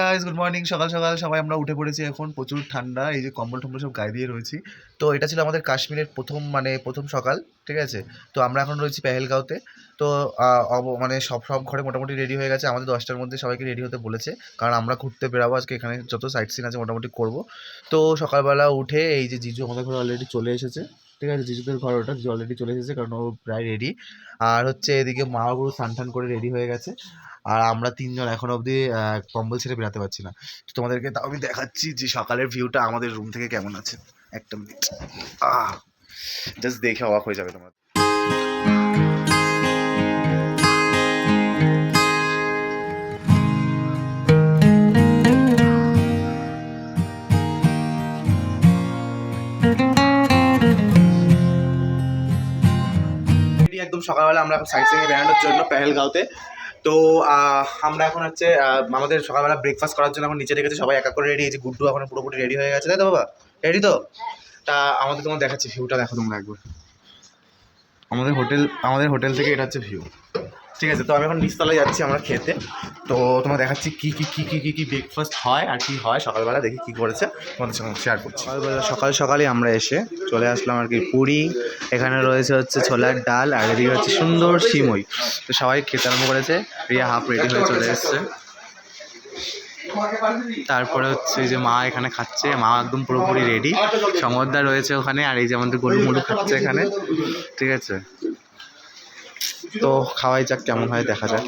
Guys, good morning. সকাল সকাল সবাই আমরা উঠে পড়েছি। এখন প্রচুর ঠান্ডা, এই যে কম্বল টম্বল সব গায়ে দিয়ে রয়েছি। তো এটা ছিল আমাদের কাশ্মীরের প্রথম সকাল, ঠিক আছে। তো আমরা এখন রয়েছি পেহেলগাঁওতে। তো মানে সব ঘরে মোটামুটি রেডি হয়ে গেছে। আমাদের 10টার মধ্যে সবাইকে রেডি হতে বলেছে, কারণ আমরা ঘুরতে বেরাবো আজকে। এখানে যত সাইট সিন আছে মোটামুটি করবো। তো সকালবেলা উঠে এই যে জিজু আমাদের ঘরে অলরেডি চলে এসেছে, ঠিক আছে। জিজুদের ঘর ওটা অলরেডি চলে এসেছে, কারণ ও প্রায় রেডি। আর হচ্ছে এদিকে মা পুরো স্নান করে রেডি হয়ে গেছে। আর আমরা তিনজন এখনো অবধি কম্বল ছেড়ে বেরাতে পারছি না। তো তোমাদেরকে তাও আমি দেখাচ্ছি যে সকালের ভিউটা আমাদের রুম থেকে কেমন আছে। একটা মিনিট, জাস্ট দেখে অবাক হয়ে যাবে তোমার। একদম সকালবেলা আমরা এখন সাইট সিইং এ বেড়ানোর জন্য পেহেলগাঁওতে। তো আমরা এখন হচ্ছে আমাদের সকালবেলা ব্রেকফাস্ট করার জন্য এখন নিচে রেখেছি সবাই একা করে রেডি। এই যে গুড্ডু এখন পুরোপুরি রেডি হয়ে গেছে, তাই তো বাবা? রেডি তো? তা আমাদের তোমার দেখাচ্ছি ভিউটা, দেখো তোমরা একবার। আমাদের হোটেল থেকে এটা হচ্ছে ভিউ, ঠিক আছে। তো আমি এখন নিচতলায় যাচ্ছি আমরা খেতে। তো তোমার দেখাচ্ছি কী কী কী কী কী কী ব্রেকফাস্ট হয় আর কি হয় সকালবেলা, দেখি কী করেছে তোমাদের সঙ্গে শেয়ার করছি। সকালই আমরা এসে চলে আসলাম আর কি পুরি, এখানে রয়েছে হচ্ছে ছোলার ডাল, আর এদিকে হচ্ছে সুন্দর সিমই। তো সবাই খেতে আরম্ভ করেছে। রিয়া হাফ রেডি হয়ে চলে এসছে। তারপরে হচ্ছে যে মা এখানে খাচ্ছে, মা একদম পুরোপুরি রেডি। সমরদা রয়েছে ওখানে, আর এই যে আমাদের গরু মুলু খাচ্ছে এখানে, ঠিক আছে। তো খাওয়াই যাক, কেমন হয় দেখা যাক।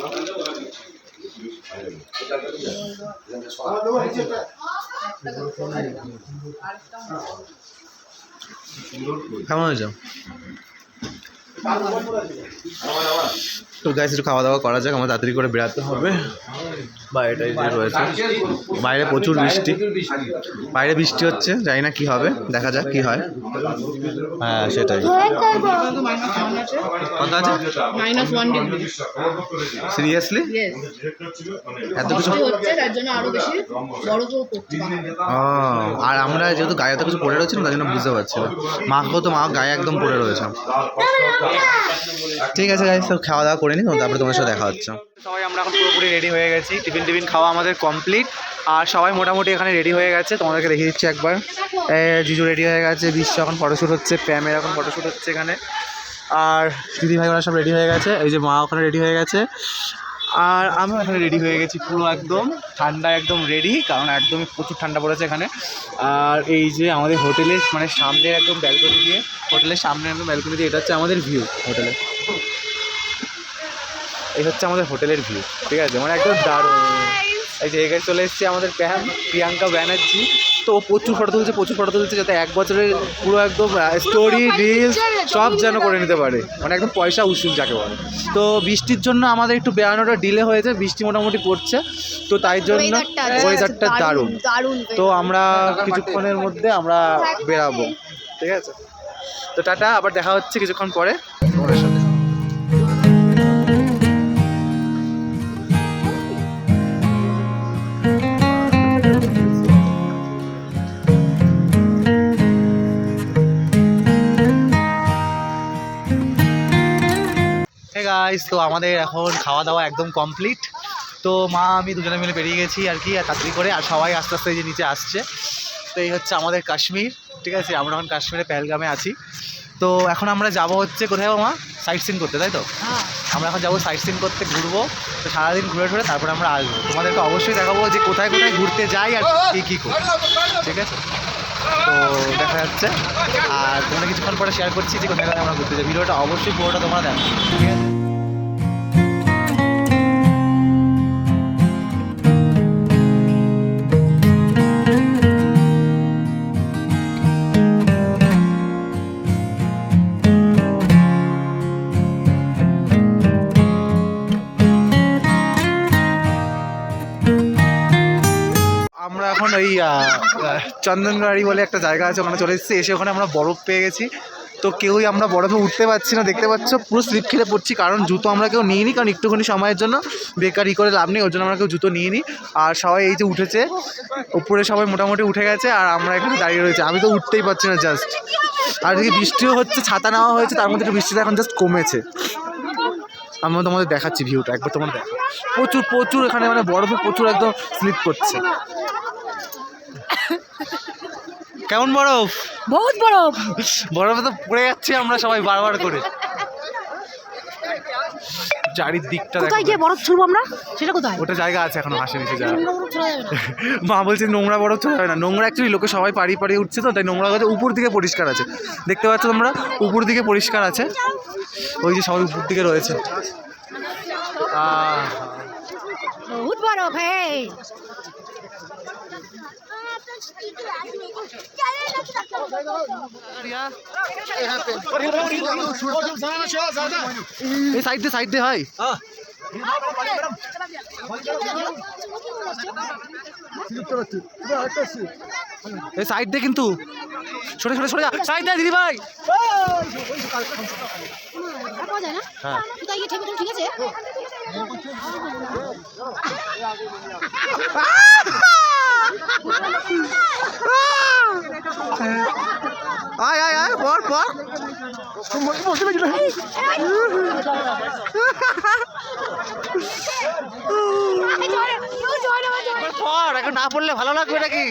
কেমন হয়েছে? তো গাইস একটু খাওয়া দাওয়া করা যাক, আমার তাড়াতাড়ি করে বেরাতে হবে। বাইরেটাই যে রয়েছে, বাইরে প্রচুর বৃষ্টি, বাইরে বৃষ্টি হচ্ছে, জানি না কি হবে, দেখা যাক কি হয়। হ্যাঁ সেটাই। কত আছে? -1 ডিগ্রি। সিরিয়াসলি? এত কিছু হচ্ছে, তার জন্য আরো বেশি বরফও পড়ছে। আর আমরা যেহেতু গায়ে এত কিছু পড়ে রয়েছে না, তার জন্য বুঝতে পারছি না। মা গায়ে একদম পড়ে রয়েছে। ঠিক আছে গাইস, তো খাওয়া দাওয়া করে নিই, তারপরে তোমার সাথে দেখা হচ্ছে। সবাই আমরা এখন পুরোপুরি রেডি হয়ে গেছি, টিফিন খাওয়া আমাদের কমপ্লিট। আর সবাই মোটামুটি এখানে রেডি হয়ে গেছে, তোমাদেরকে দেখিয়ে দিচ্ছি একবার। জিজু রেডি হয়ে গেছে, বিশ্ব এখন ফটোশ্যুট হচ্ছে, প্যামের এখন ফটোশ্যুট হচ্ছে এখানে। আর দিদি ভাই ওরা সব রেডি হয়ে গেছে, এই যে মা ওখানে রেডি হয়ে গেছে। আর আমিও এখানে রেডি হয়ে গেছি পুরো একদম ঠান্ডা, একদম রেডি, কারণ একদমই প্রচুর ঠান্ডা পড়েছে এখানে। আর এই যে আমাদের হোটেলের মানে সামনে একদম ব্যালকনি দিয়ে, হোটেলের সামনে একদম ব্যালকনি দিয়ে, এটা হচ্ছে আমাদের ভিউ হোটেলের। এই হচ্ছে আমাদের হোটেলের ভিউ, ঠিক আছে, মানে একদম দারুণ। এই যে এখানে চলে এসেছে আমাদের প্রিয়াঙ্কা ব্যানার্জি। তো প্রচুর ফটো তুলছে যাতে এক বছরের পুরো একদম স্টোরি রিলস সব যেন করে নিতে পারে, মানে একদম পয়সা উসুল যাকে বলে। তো বৃষ্টির জন্য আমাদের একটু বেড়ানোটা ডিলে হয়েছে, বৃষ্টি মোটামুটি পড়ছে, তো তাই জন্য ওয়েদারটা দারুণ। তো আমরা কিছুক্ষণের মধ্যে আমরা বেরাবো, ঠিক আছে। তো টাটা, আবার দেখা হচ্ছে কিছুক্ষণ পরে তোমাদের সাথে। গাইস, তো আমাদের এখন খাওয়া দাওয়া একদম কমপ্লিট। তো মা আমি দুজনে মিলে বেরিয়ে গেছি আর কি, আর তাড়াতাড়ি করে। আর সবাই আস্তে আস্তে যে নিচে আসছে। তো এই হচ্ছে আমাদের কাশ্মীর, ঠিক আছে। আমরা এখন কাশ্মীরে পেহেলগামে আছি। তো এখন আমরা যাব হচ্ছে কোথায় মা? সাইট সিন করতে, তাই তো? আমরা এখন যাবো সাইট সিন করতে, ঘুরবো। তো সারাদিন ঘুরে তারপরে আমরা আসবো, তোমাদেরকে অবশ্যই দেখাবো যে কোথায় কোথায় ঘুরতে যাই আর কী করি, ঠিক আছে। তো দেখা যাচ্ছে, আর তোমরা কিছুক্ষণ পরে শেয়ার করছি যে কোথায় কোথায় আমরা ঘুরতে যাই। ভিডিওটা অবশ্যই পুরোটা তোমরা দেখো, ঠিক আছে। আমরা এখন ওই চন্দনবাড়ি বলে একটা জায়গা আছে, ওখানে চলে এসেছি। এসে ওখানে আমরা বরফ পেয়ে গেছি। তো কেউই আমরা বরফে উঠতে পারছি না, দেখতে পাচ্ছ পুরো স্লিপ খেলে পড়ছি, কারণ জুতো আমরা কেউ নিয়ে নিই, কারণ একটুখানি সময়ের জন্য বেকার করে লাভ নেই, ওর জন্য আমরা কেউ জুতো নিয়ে নিই। আর সবাই এই যে উঠেছে, উপরে সবাই মোটামুটি উঠে গেছে, আর আমরা এখানে দাঁড়িয়ে রয়েছে। আমি তো উঠতেই পারছি না জাস্ট। আর এদিকে বৃষ্টিও হচ্ছে, ছাতা নেওয়া হয়েছে, তার মধ্যে একটু বৃষ্টিটা এখন জাস্ট কমেছে। আমরা তোমাদের দেখাচ্ছি ভিউটা, একবার তোমার দেখো। প্রচুর প্রচুর এখানে মানে বরফে প্রচুর একদম স্লিপ করছে। কেমন বরফ? বহুত বরফ। বরফে তো পড়ে যাচ্ছি আমরা সবাই বারবার করে। চারিদিকটা কোথায় গিয়ে বরফ ছুড়বো আমরা, সেটা কোথায়? ওটা জায়গা আছে এখনো হাসে নিচে যাওয়া। নোংরা বরফ ছোড়া যাবে না। মা বলছে নোংরা বরফ ছোড়া যাবে না। নোংরা অ্যাকচুয়ালি লোকে সবাই পাড়ি পাড়ি উঠছে তো, তাই নোংরা কাছে উপর দিকে পরিষ্কার আছে। দেখতে পাচ্ছ তোমরা, উপর দিকে পরিষ্কার আছে। ওই যে সবাই উপর দিকে রয়েছে। বহুত বরফ। হ্যাঁ এই সাইড দে হয়। এই সাইড দে, কিন্তু সরে সরে সরে যা, সাইড দে দিদি ভাই। পাওয়া যায় না। হ্যাঁ কোথায় গিয়ে ঠেকো, ঠিক আছে? আয় আয় আয়, পর পর। পর, এখন না পড়লে ভালো লাগবে নাকি?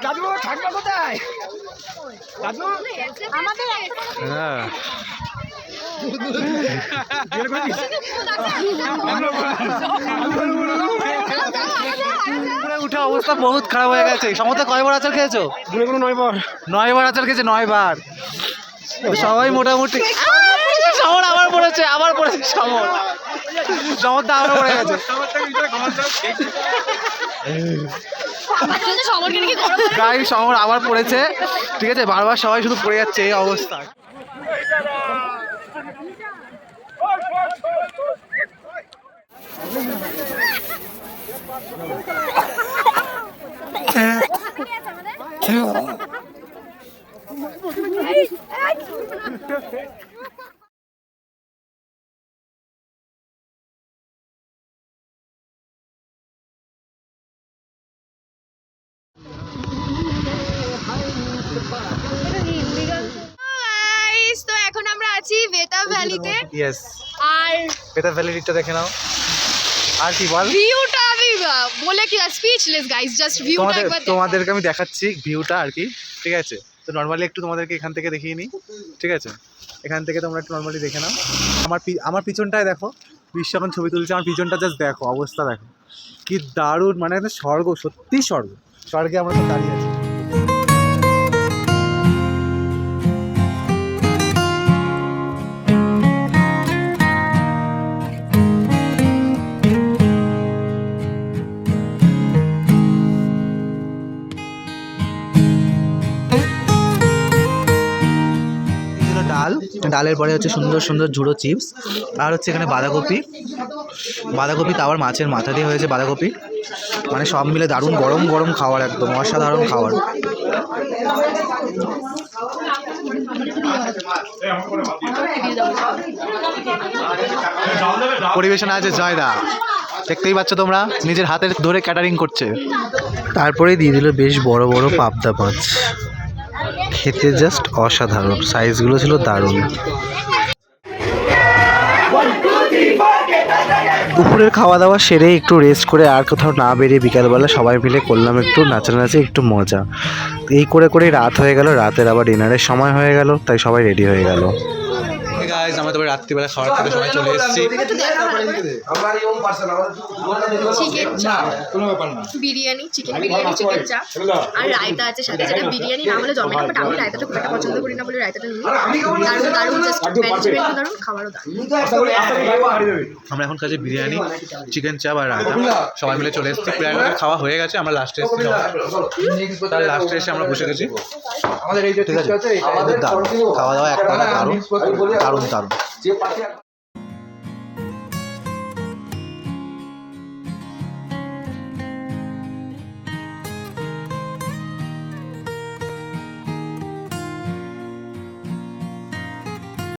দাদু ঠান্ডা কোথায়? দাদু হ্যাঁ উঠে অবস্থা বহুত খারাপ হয়ে গেছে। সমস্ত কয়বার আচার খেয়েছো? 9 বার আচার খেয়েছে, 9 বার। সবাই মোটামুটি। সমর আবার পড়েছে, আবার পড়েছে সমর। সমরটা আবার পড়ে গেছে। গাই সমর আবার পড়েছে, ঠিক আছে। বারবার সবাই শুধু পড়ে যাচ্ছে, এই অবস্থা। গাইস, তো এখন আমরা আছি বেতা ভ্যালিতে। ইয়েস, আর বেতা ভ্যালিটা দেখে নাও। আর কি বল? ভিউটা আমি বলে কি স্পিচলেস গাইস, জাস্ট ভিউটা একবার দেখো। তোমাদেরকে আমি দেখাচ্ছি ভিউটা আর কি, ঠিক আছে। তো নর্মালি একটু তোমাদেরকে এখান থেকে দেখিয়ে নিই, ঠিক আছে। এখান থেকে তোমরা একটু নর্মালি দেখে নাও। আমার পিছনটায় দেখো, বিশ্ব এখন ছবি তুলছে। আমার পিছনটা জাস্ট দেখো, অবস্থা দেখো কি দারুণ, মানে একটা স্বর্গ, সত্যি স্বর্গ। স্বর্গে আমরা তো দাঁড়িয়ে আছি। ডালের পরে হচ্ছে সুন্দর সুন্দর ঝুড়ো চিপস, আর হচ্ছে এখানে বাঁধাকপি তো আবার মাছের মাথা দিয়ে হয়েছে বাঁধাকপি। মানে সব মিলে দারুণ গরম গরম খাবার, একদম অসাধারণ খাবার। পরিবেশনা আছে জয়দা, দেখতেই পাচ্ছ তোমরা, নিজের হাতের ধরে ক্যাটারিং করছে। তারপরে দিয়ে দিল বেশ বড় বড় পাবদা মাছ, খেতে জাস্ট অসাধারণ, সাইজগুলো ছিল দারুণ। দুপুরের খাওয়া দাওয়া সেরে একটু রেস্ট করে আর কোথাও না বেরিয়ে বিকালবেলা সবাই মিলে করলাম একটু নাচানাচি, একটু মজা। এই করে করেই রাত হয়ে গেল, রাতের আবার ডিনারের সময় হয়ে গেল, তাই সবাই রেডি হয়ে গেল। আমরা তবে রাত্রিবেলা খাওয়ার থেকে সময় চলে এসেছি। চিকেন চাপ, বিরিয়ানি, চিকেন বিরিয়ানি, চিকেন চাপ আর রায়তা আছে সাথে, যেটা বিরিয়ানি না হলে জমে না, বাট আমি রায়তাটা খুব একটা পছন্দ করি না বলে রায়তাটা নিই। দারুণ দারুণ, জাস্ট ম্যানেজমেন্টও দারুণ, খাবারও দারুণ। আমরা এখন কাছে বিরিয়ানি, চিকেন চাপ আর রায়তা সবাই মিলে চলে এসেছি। প্রায় খাওয়া হয়ে গেছে, আমরা লাস্টে এসেছি, তার লাস্টে এসে আমরা বসে গেছি। ঠিক আছে, খাওয়া দাওয়া একটা দারুণ দারুণ দারুণ।